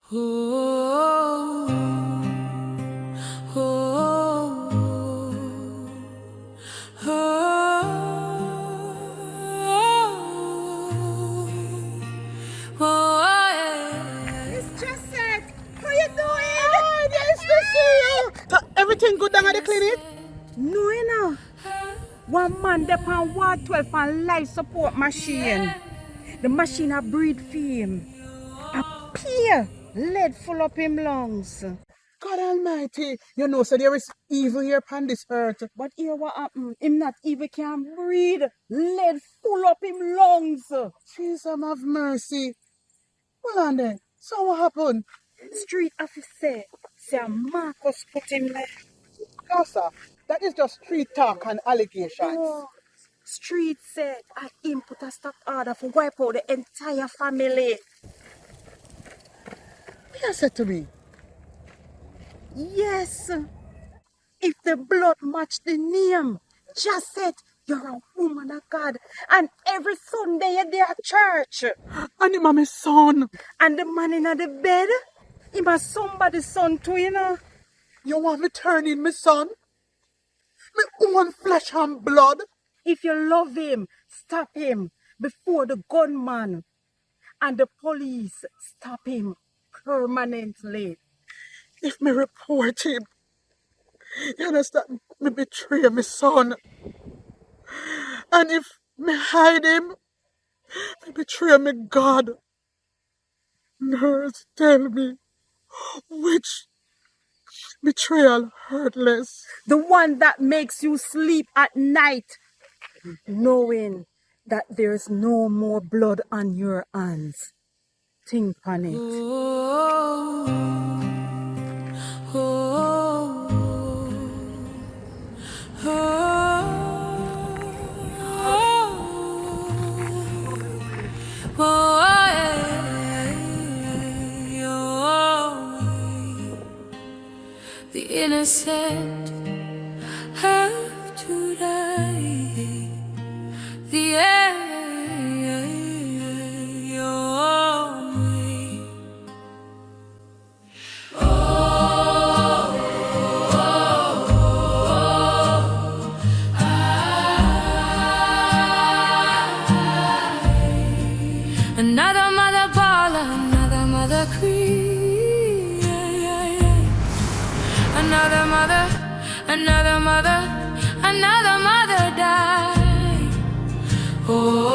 Oh, oh, oh, oh, yeah. Miss Jacent, how you doing? Oh, nice to see you. Everything good down at the clinic? No, you know. One man there on Ward 12 on life support machine. The machine a breathe for him. A peer lead full up him lungs. God Almighty, you know, so there is evil here upon this earth. But here what happened? Him not even can breathe. Lead full up him lungs. Jesus have mercy. Hold on then. So what happened? Street officer say Marcus put him there. No, sir. That is just street talk and allegations. Oh, street said I him put a stop order for wipe out the entire family. What you said to me? Yes. If the blood match the name, just said you're a woman of God. And every Sunday you're there at church. And him my son. And the man in the bed, he must somebody's son too, you know. You want me turn in my son? My own flesh and blood? If you love him, stop him before the gunman and the police stop him permanently. If me report him, you understand, me betray my son. And if me hide him, me betray my God. Nurse, tell me, which betrayal hurt less? The one that makes you sleep at night, knowing that there's no more blood on your hands. Think on it. Oh, oh, oh, oh, the innocent have to die. The another mother baller, another mother cry. Another mother, another mother, another mother died. Oh.